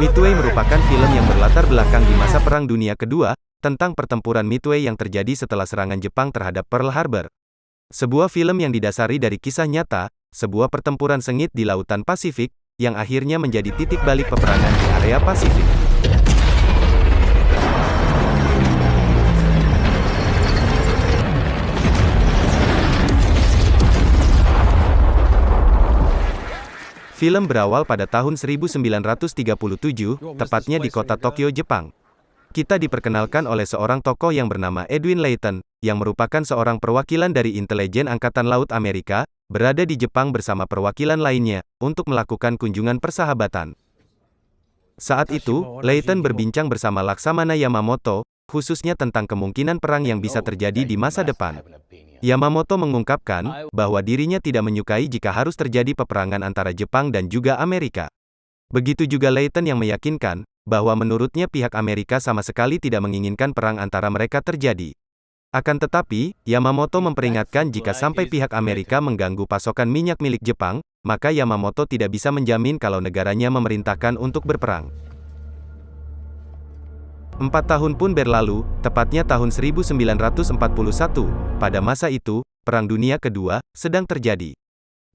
Midway merupakan film yang berlatar belakang di masa Perang Dunia Kedua, tentang pertempuran Midway yang terjadi setelah serangan Jepang terhadap Pearl Harbor. Sebuah film yang didasari dari kisah nyata, sebuah pertempuran sengit di Lautan Pasifik, yang akhirnya menjadi titik balik peperangan di area Pasifik. Film berawal pada tahun 1937, tepatnya di kota Tokyo, Jepang. Kita diperkenalkan oleh seorang tokoh yang bernama Edwin Layton, yang merupakan seorang perwakilan dari intelijen Angkatan Laut Amerika, berada di Jepang bersama perwakilan lainnya, untuk melakukan kunjungan persahabatan. Saat itu, Layton berbincang bersama Laksamana Yamamoto, khususnya tentang kemungkinan perang yang bisa terjadi di masa depan. Yamamoto mengungkapkan, bahwa dirinya tidak menyukai jika harus terjadi peperangan antara Jepang dan juga Amerika. Begitu juga Layton yang meyakinkan, bahwa menurutnya pihak Amerika sama sekali tidak menginginkan perang antara mereka terjadi. Akan tetapi, Yamamoto memperingatkan jika sampai pihak Amerika mengganggu pasokan minyak milik Jepang, maka Yamamoto tidak bisa menjamin kalau negaranya memerintahkan untuk berperang. 4 tahun pun berlalu, tepatnya tahun 1941, pada masa itu, Perang Dunia Kedua sedang terjadi.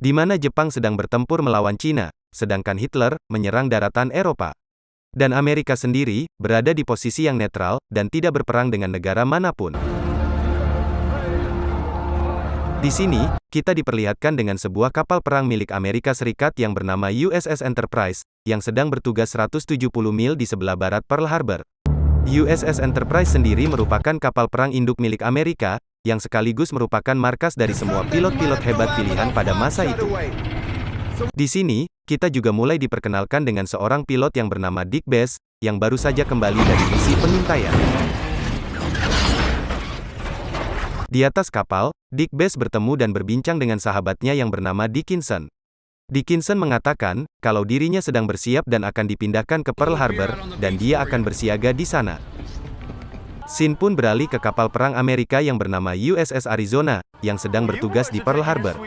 Di mana Jepang sedang bertempur melawan Cina, sedangkan Hitler menyerang daratan Eropa. Dan Amerika sendiri, berada di posisi yang netral, dan tidak berperang dengan negara manapun. Di sini, kita diperlihatkan dengan sebuah kapal perang milik Amerika Serikat yang bernama USS Enterprise, yang sedang bertugas 170 mil di sebelah barat Pearl Harbor. USS Enterprise sendiri merupakan kapal perang induk milik Amerika, yang sekaligus merupakan markas dari semua pilot-pilot hebat pilihan pada masa itu. Di sini, kita juga mulai diperkenalkan dengan seorang pilot yang bernama Dick Bass, yang baru saja kembali dari misi pengintaian. Di atas kapal, Dick Bass bertemu dan berbincang dengan sahabatnya yang bernama Dickinson. Dickinson mengatakan, kalau dirinya sedang bersiap dan akan dipindahkan ke Pearl Harbor, dan dia akan bersiaga di sana. Scene pun beralih ke kapal perang Amerika yang bernama USS Arizona, yang sedang bertugas di Pearl Harbor.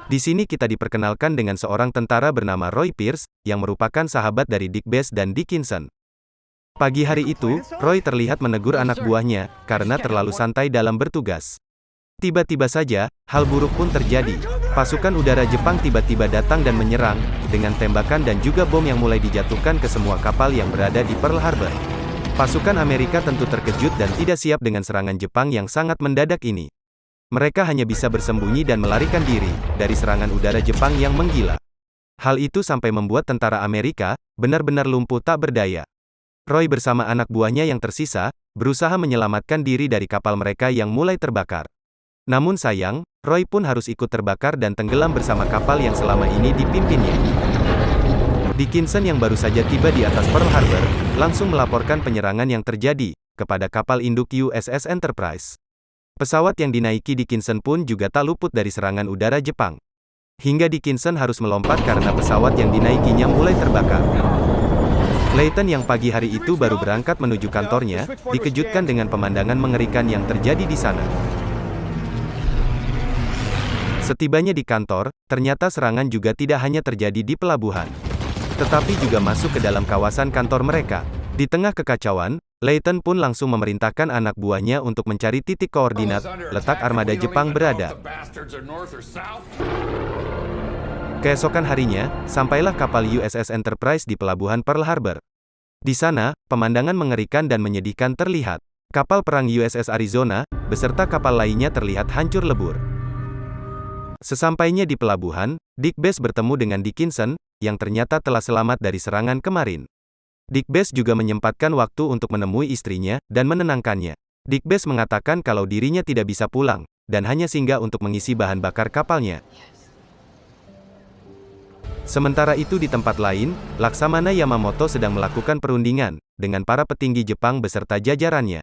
Di sini kita diperkenalkan dengan seorang tentara bernama Roy Pierce, yang merupakan sahabat dari Dick Bass dan Dickinson. Pagi hari itu, Roy terlihat menegur anak buahnya, karena terlalu santai dalam bertugas. Tiba-tiba saja, hal buruk pun terjadi. Pasukan udara Jepang tiba-tiba datang dan menyerang, dengan tembakan dan juga bom yang mulai dijatuhkan ke semua kapal yang berada di Pearl Harbor. Pasukan Amerika tentu terkejut dan tidak siap dengan serangan Jepang yang sangat mendadak ini. Mereka hanya bisa bersembunyi dan melarikan diri, dari serangan udara Jepang yang menggila. Hal itu sampai membuat tentara Amerika, benar-benar lumpuh tak berdaya. Roy bersama anak buahnya yang tersisa, berusaha menyelamatkan diri dari kapal mereka yang mulai terbakar. Namun sayang, Roy pun harus ikut terbakar dan tenggelam bersama kapal yang selama ini dipimpinnya. Dickinson yang baru saja tiba di atas Pearl Harbor, langsung melaporkan penyerangan yang terjadi, kepada kapal induk USS Enterprise. Pesawat yang dinaiki Dickinson pun juga tak luput dari serangan udara Jepang. Hingga Dickinson harus melompat karena pesawat yang dinaikinya mulai terbakar. Layton yang pagi hari itu baru berangkat menuju kantornya, dikejutkan dengan pemandangan mengerikan yang terjadi di sana. Setibanya di kantor, ternyata serangan juga tidak hanya terjadi di pelabuhan, tetapi juga masuk ke dalam kawasan kantor mereka. Di tengah kekacauan, Layton pun langsung memerintahkan anak buahnya untuk mencari titik koordinat letak armada Jepang berada. Keesokan harinya, sampailah kapal USS Enterprise di pelabuhan Pearl Harbor. Di sana, pemandangan mengerikan dan menyedihkan terlihat. Kapal perang USS Arizona, beserta kapal lainnya terlihat hancur lebur. Sesampainya di pelabuhan, Dick Bass bertemu dengan Dickinson, yang ternyata telah selamat dari serangan kemarin. Dick Bass juga menyempatkan waktu untuk menemui istrinya, dan menenangkannya. Dick Bass mengatakan kalau dirinya tidak bisa pulang, dan hanya singgah untuk mengisi bahan bakar kapalnya. Sementara itu di tempat lain, Laksamana Yamamoto sedang melakukan perundingan, dengan para petinggi Jepang beserta jajarannya.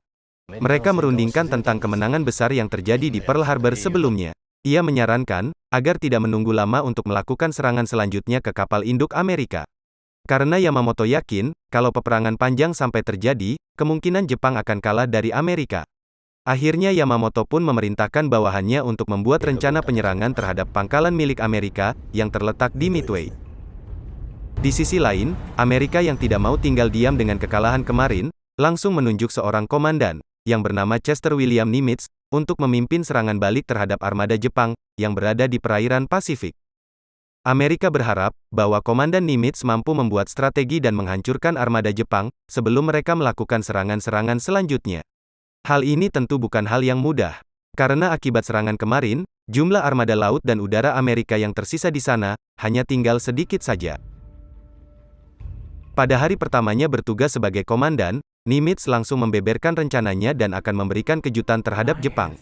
Mereka merundingkan tentang kemenangan besar yang terjadi di Pearl Harbor sebelumnya. Ia menyarankan, agar tidak menunggu lama untuk melakukan serangan selanjutnya ke kapal induk Amerika. Karena Yamamoto yakin, kalau peperangan panjang sampai terjadi, kemungkinan Jepang akan kalah dari Amerika. Akhirnya Yamamoto pun memerintahkan bawahannya untuk membuat rencana penyerangan terhadap pangkalan milik Amerika, yang terletak di Midway. Di sisi lain, Amerika yang tidak mau tinggal diam dengan kekalahan kemarin, langsung menunjuk seorang komandan, yang bernama Chester William Nimitz, untuk memimpin serangan balik terhadap armada Jepang, yang berada di perairan Pasifik. Amerika berharap, bahwa Komandan Nimitz mampu membuat strategi dan menghancurkan armada Jepang, sebelum mereka melakukan serangan-serangan selanjutnya. Hal ini tentu bukan hal yang mudah. Karena akibat serangan kemarin, jumlah armada laut dan udara Amerika yang tersisa di sana, hanya tinggal sedikit saja. Pada hari pertamanya bertugas sebagai komandan, Nimitz langsung membeberkan rencananya dan akan memberikan kejutan terhadap Jepang.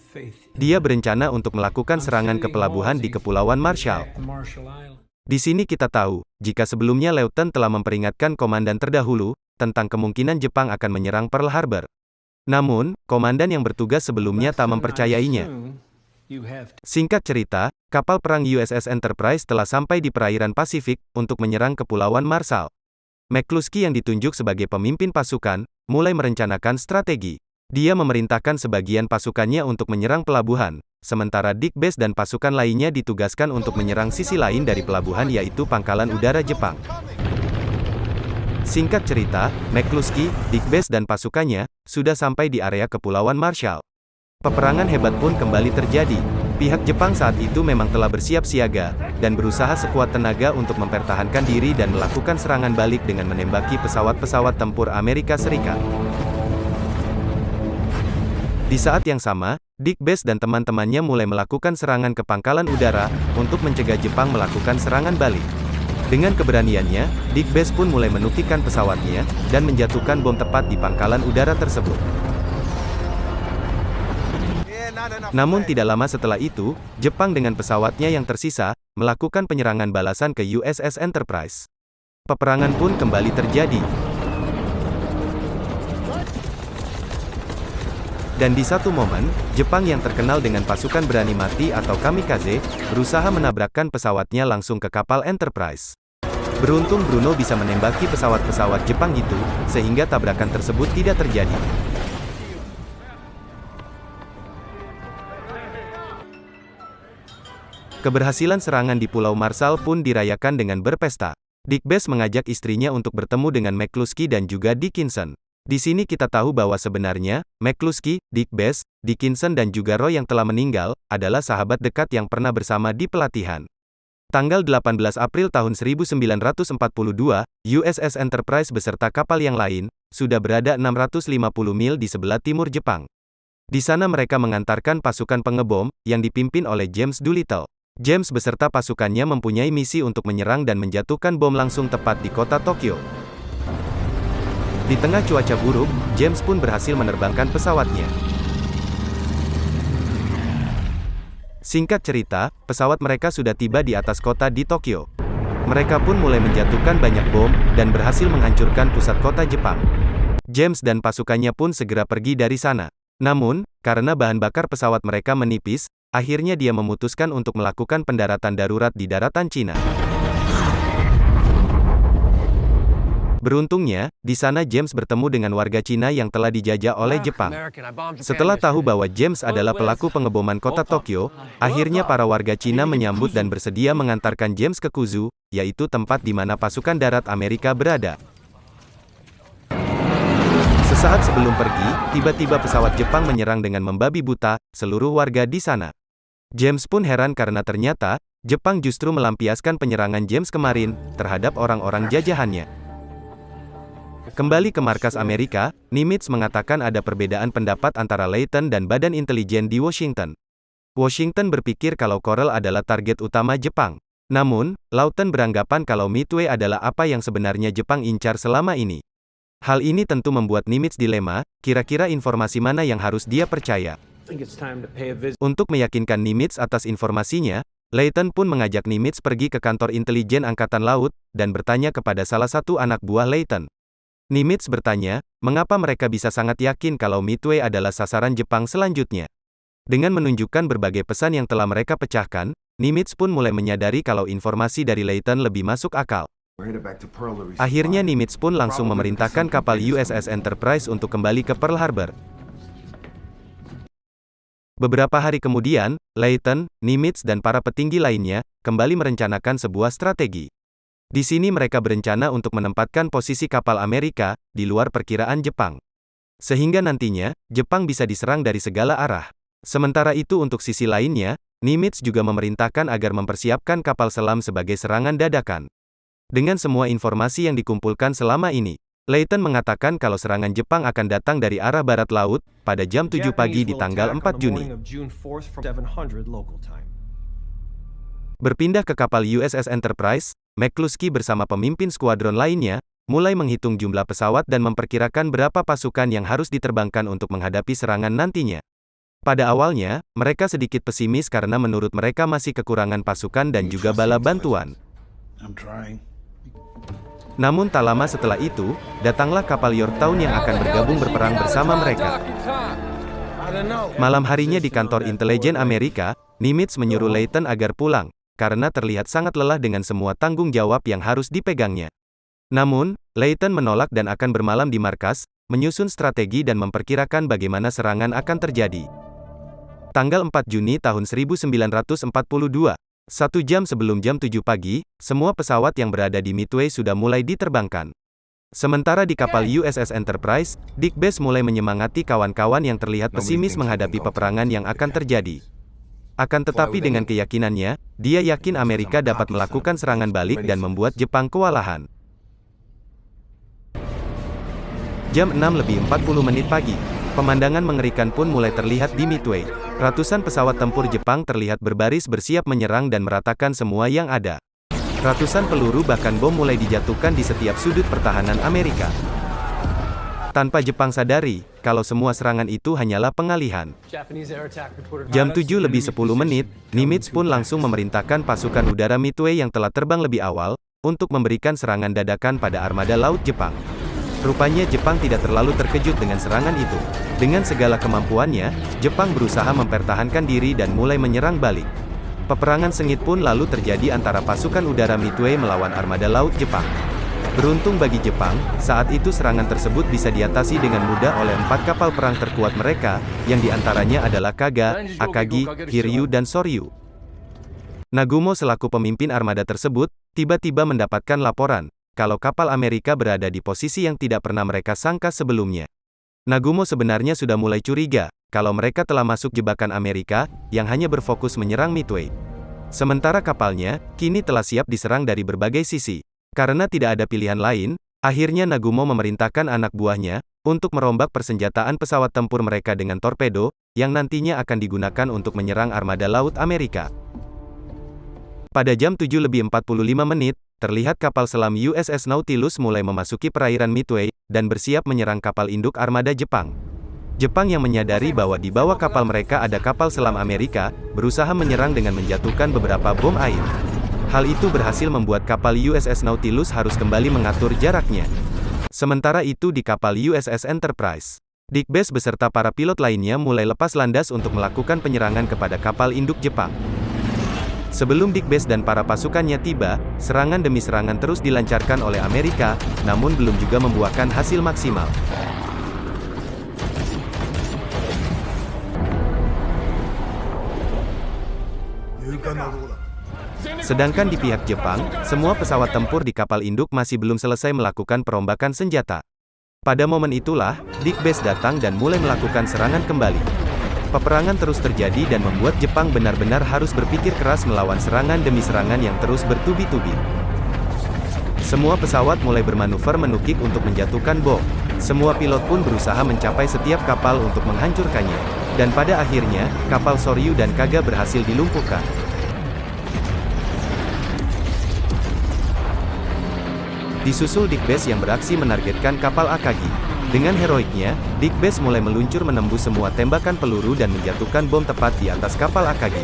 Dia berencana untuk melakukan serangan ke pelabuhan di Kepulauan Marshall. Di sini kita tahu, jika sebelumnya Lawton telah memperingatkan komandan terdahulu, tentang kemungkinan Jepang akan menyerang Pearl Harbor. Namun, komandan yang bertugas sebelumnya tak mempercayainya. Singkat cerita, kapal perang USS Enterprise telah sampai di perairan Pasifik, untuk menyerang Kepulauan Marshall. McCluskey yang ditunjuk sebagai pemimpin pasukan, mulai merencanakan strategi. Dia memerintahkan sebagian pasukannya untuk menyerang pelabuhan, sementara Dick Best dan pasukan lainnya ditugaskan untuk menyerang sisi lain dari pelabuhan yaitu Pangkalan Udara Jepang. Singkat cerita, McCluskey, Dick Best dan pasukannya, sudah sampai di area Kepulauan Marshall. Peperangan hebat pun kembali terjadi. Pihak Jepang saat itu memang telah bersiap siaga, dan berusaha sekuat tenaga untuk mempertahankan diri dan melakukan serangan balik dengan menembaki pesawat-pesawat tempur Amerika Serikat. Di saat yang sama, Dick Best dan teman-temannya mulai melakukan serangan ke pangkalan udara, untuk mencegah Jepang melakukan serangan balik. Dengan keberaniannya, Dick Best pun mulai menukikkan pesawatnya, dan menjatuhkan bom tepat di pangkalan udara tersebut. Namun tidak lama setelah itu, Jepang dengan pesawatnya yang tersisa, melakukan penyerangan balasan ke USS Enterprise. Peperangan pun kembali terjadi. Dan di satu momen, Jepang yang terkenal dengan pasukan berani mati atau kamikaze, berusaha menabrakkan pesawatnya langsung ke kapal Enterprise. Beruntung Bruno bisa menembaki pesawat-pesawat Jepang itu, sehingga tabrakan tersebut tidak terjadi. Keberhasilan serangan di Pulau Marshall pun dirayakan dengan berpesta. Dick Best mengajak istrinya untuk bertemu dengan McCluskey dan juga Dickinson. Di sini kita tahu bahwa sebenarnya, McCluskey, Dick Best, Dickinson dan juga Roy yang telah meninggal, adalah sahabat dekat yang pernah bersama di pelatihan. Tanggal 18 April tahun 1942, USS Enterprise beserta kapal yang lain, sudah berada 650 mil di sebelah timur Jepang. Di sana mereka mengantarkan pasukan pengebom, yang dipimpin oleh James Doolittle. James beserta pasukannya mempunyai misi untuk menyerang dan menjatuhkan bom langsung tepat di kota Tokyo. Di tengah cuaca buruk, James pun berhasil menerbangkan pesawatnya. Singkat cerita, pesawat mereka sudah tiba di atas kota di Tokyo. Mereka pun mulai menjatuhkan banyak bom, dan berhasil menghancurkan pusat kota Jepang. James dan pasukannya pun segera pergi dari sana. Namun, karena bahan bakar pesawat mereka menipis, akhirnya dia memutuskan untuk melakukan pendaratan darurat di daratan Cina. Beruntungnya, di sana James bertemu dengan warga Cina yang telah dijajah oleh Jepang. Setelah tahu bahwa James adalah pelaku pengeboman kota Tokyo, akhirnya para warga Cina menyambut dan bersedia mengantarkan James ke Kuzu, yaitu tempat di mana pasukan darat Amerika berada. Sesaat sebelum pergi, tiba-tiba pesawat Jepang menyerang dengan membabi buta seluruh warga di sana. James pun heran karena ternyata, Jepang justru melampiaskan penyerangan James kemarin, terhadap orang-orang jajahannya. Kembali ke markas Amerika, Nimitz mengatakan ada perbedaan pendapat antara Lawton dan Badan Intelijen di Washington. Washington berpikir kalau Coral adalah target utama Jepang. Namun, Lawton beranggapan kalau Midway adalah apa yang sebenarnya Jepang incar selama ini. Hal ini tentu membuat Nimitz dilema, kira-kira informasi mana yang harus dia percaya. Untuk meyakinkan Nimitz atas informasinya, Lawton pun mengajak Nimitz pergi ke kantor intelijen Angkatan Laut, dan bertanya kepada salah satu anak buah Lawton. Nimitz bertanya, mengapa mereka bisa sangat yakin kalau Midway adalah sasaran Jepang selanjutnya. Dengan menunjukkan berbagai pesan yang telah mereka pecahkan, Nimitz pun mulai menyadari kalau informasi dari Lawton lebih masuk akal. Akhirnya Nimitz pun langsung memerintahkan kapal USS Enterprise untuk kembali ke Pearl Harbor. Beberapa hari kemudian, Lawton, Nimitz dan para petinggi lainnya, kembali merencanakan sebuah strategi. Di sini mereka berencana untuk menempatkan posisi kapal Amerika di luar perkiraan Jepang. Sehingga nantinya, Jepang bisa diserang dari segala arah. Sementara itu untuk sisi lainnya, Nimitz juga memerintahkan agar mempersiapkan kapal selam sebagai serangan dadakan. Dengan semua informasi yang dikumpulkan selama ini, Layton mengatakan kalau serangan Jepang akan datang dari arah barat laut, pada jam 7 pagi di tanggal 4 Juni. Berpindah ke kapal USS Enterprise, McCluskey bersama pemimpin skuadron lainnya, mulai menghitung jumlah pesawat dan memperkirakan berapa pasukan yang harus diterbangkan untuk menghadapi serangan nantinya. Pada awalnya, mereka sedikit pesimis karena menurut mereka masih kekurangan pasukan dan juga bala bantuan. Namun tak lama setelah itu, datanglah kapal Yorktown yang akan bergabung berperang bersama mereka. Malam harinya di kantor intelijen Amerika, Nimitz menyuruh Layton agar pulang, karena terlihat sangat lelah dengan semua tanggung jawab yang harus dipegangnya. Namun, Layton menolak dan akan bermalam di markas, menyusun strategi dan memperkirakan bagaimana serangan akan terjadi. Tanggal 4 Juni tahun 1942, 1 jam sebelum jam 7 pagi, semua pesawat yang berada di Midway sudah mulai diterbangkan. Sementara di kapal USS Enterprise, Dick Bass mulai menyemangati kawan-kawan yang terlihat pesimis menghadapi peperangan yang akan terjadi. Akan tetapi dengan keyakinannya, dia yakin Amerika dapat melakukan serangan balik dan membuat Jepang kewalahan. Jam 6:40 pagi, pemandangan mengerikan pun mulai terlihat di Midway. Ratusan pesawat tempur Jepang terlihat berbaris bersiap menyerang dan meratakan semua yang ada. Ratusan peluru bahkan bom mulai dijatuhkan di setiap sudut pertahanan Amerika. Tanpa Jepang sadari, kalau semua serangan itu hanyalah pengalihan. Jam 7:10, Nimitz pun langsung memerintahkan pasukan udara Midway yang telah terbang lebih awal, untuk memberikan serangan dadakan pada armada laut Jepang. Rupanya Jepang tidak terlalu terkejut dengan serangan itu. Dengan segala kemampuannya, Jepang berusaha mempertahankan diri dan mulai menyerang balik. Peperangan sengit pun lalu terjadi antara pasukan udara Midway melawan armada laut Jepang. Beruntung bagi Jepang, saat itu serangan tersebut bisa diatasi dengan mudah oleh 4 kapal perang terkuat mereka, yang diantaranya adalah Kaga, Akagi, Hiryu dan Soryu. Nagumo selaku pemimpin armada tersebut, tiba-tiba mendapatkan laporan, kalau kapal Amerika berada di posisi yang tidak pernah mereka sangka sebelumnya. Nagumo sebenarnya sudah mulai curiga, kalau mereka telah masuk jebakan Amerika, yang hanya berfokus menyerang Midway. Sementara kapalnya, kini telah siap diserang dari berbagai sisi. Karena tidak ada pilihan lain, akhirnya Nagumo memerintahkan anak buahnya, untuk merombak persenjataan pesawat tempur mereka dengan torpedo, yang nantinya akan digunakan untuk menyerang armada laut Amerika. Pada jam 7:45, terlihat kapal selam USS Nautilus mulai memasuki perairan Midway, dan bersiap menyerang kapal induk armada Jepang. Jepang yang menyadari bahwa di bawah kapal mereka ada kapal selam Amerika, berusaha menyerang dengan menjatuhkan beberapa bom air. Hal itu berhasil membuat kapal USS Nautilus harus kembali mengatur jaraknya. Sementara itu di kapal USS Enterprise, Dick Bass beserta para pilot lainnya mulai lepas landas untuk melakukan penyerangan kepada kapal induk Jepang. Sebelum Dick Bass dan para pasukannya tiba, serangan demi serangan terus dilancarkan oleh Amerika, namun belum juga membuahkan hasil maksimal. Sedangkan di pihak Jepang, semua pesawat tempur di kapal induk masih belum selesai melakukan perombakan senjata. Pada momen itulah, Dick Bass datang dan mulai melakukan serangan kembali. Peperangan terus terjadi dan membuat Jepang benar-benar harus berpikir keras melawan serangan demi serangan yang terus bertubi-tubi. Semua pesawat mulai bermanuver menukik untuk menjatuhkan bom. Semua pilot pun berusaha mencapai setiap kapal untuk menghancurkannya. Dan pada akhirnya, kapal Soryu dan Kaga berhasil dilumpuhkan. Disusul Dick Bass yang beraksi menargetkan kapal Akagi. Dengan heroiknya, Dick Bass mulai meluncur menembus semua tembakan peluru dan menjatuhkan bom tepat di atas kapal Akagi.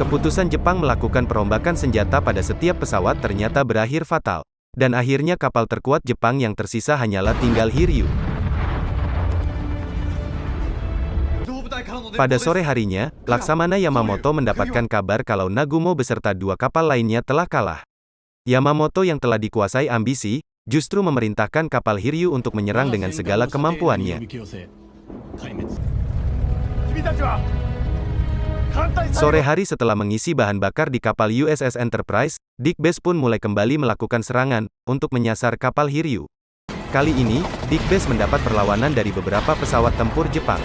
Keputusan Jepang melakukan perombakan senjata pada setiap pesawat ternyata berakhir fatal. Dan akhirnya kapal terkuat Jepang yang tersisa hanyalah tinggal Hiryu. Pada sore harinya, Laksamana Yamamoto mendapatkan kabar kalau Nagumo beserta 2 kapal lainnya telah kalah. Yamamoto yang telah dikuasai ambisi, justru memerintahkan kapal Hiryu untuk menyerang dengan segala kemampuannya. Sore hari setelah mengisi bahan bakar di kapal USS Enterprise, Dick Best pun mulai kembali melakukan serangan untuk menyasar kapal Hiryu. Kali ini, Dick Best mendapat perlawanan dari beberapa pesawat tempur Jepang.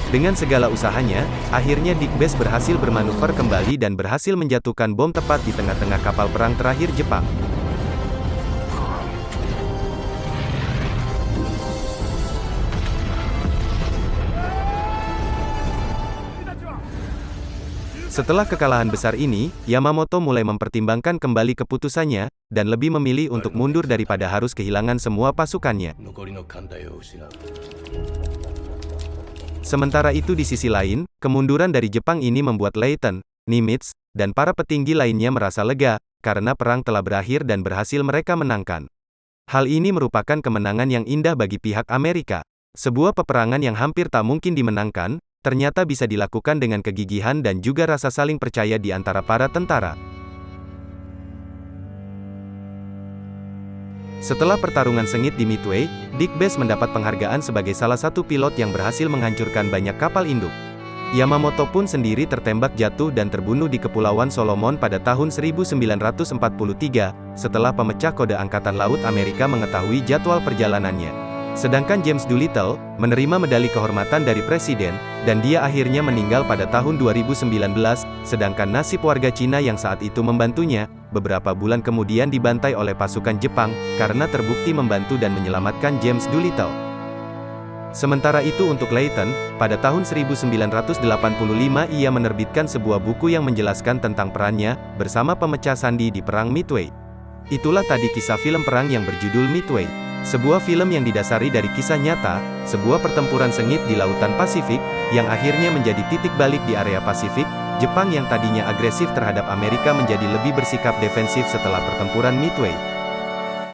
Dengan segala usahanya, akhirnya Dick Best berhasil bermanuver kembali dan berhasil menjatuhkan bom tepat di tengah-tengah kapal perang terakhir Jepang. Setelah kekalahan besar ini, Yamamoto mulai mempertimbangkan kembali keputusannya, dan lebih memilih untuk mundur daripada harus kehilangan semua pasukannya. Sementara itu di sisi lain, kemunduran dari Jepang ini membuat Leighton, Nimitz, dan para petinggi lainnya merasa lega, karena perang telah berakhir dan berhasil mereka menangkan. Hal ini merupakan kemenangan yang indah bagi pihak Amerika. Sebuah peperangan yang hampir tak mungkin dimenangkan, ternyata bisa dilakukan dengan kegigihan dan juga rasa saling percaya di antara para tentara. Setelah pertarungan sengit di Midway, Dick Best mendapat penghargaan sebagai salah satu pilot yang berhasil menghancurkan banyak kapal induk. Yamamoto pun sendiri tertembak jatuh dan terbunuh di Kepulauan Solomon pada tahun 1943, setelah pemecah kode Angkatan Laut Amerika mengetahui jadwal perjalanannya. Sedangkan James Doolittle menerima medali kehormatan dari Presiden, dan dia akhirnya meninggal pada tahun 2019, sedangkan nasib warga Cina yang saat itu membantunya, beberapa bulan kemudian dibantai oleh pasukan Jepang, karena terbukti membantu dan menyelamatkan James Doolittle. Sementara itu untuk Leighton, pada tahun 1985 ia menerbitkan sebuah buku yang menjelaskan tentang perannya, bersama pemecah sandi di Perang Midway. Itulah tadi kisah film perang yang berjudul Midway. Sebuah film yang didasari dari kisah nyata, sebuah pertempuran sengit di Lautan Pasifik, yang akhirnya menjadi titik balik di area Pasifik. Jepang yang tadinya agresif terhadap Amerika menjadi lebih bersikap defensif setelah pertempuran Midway.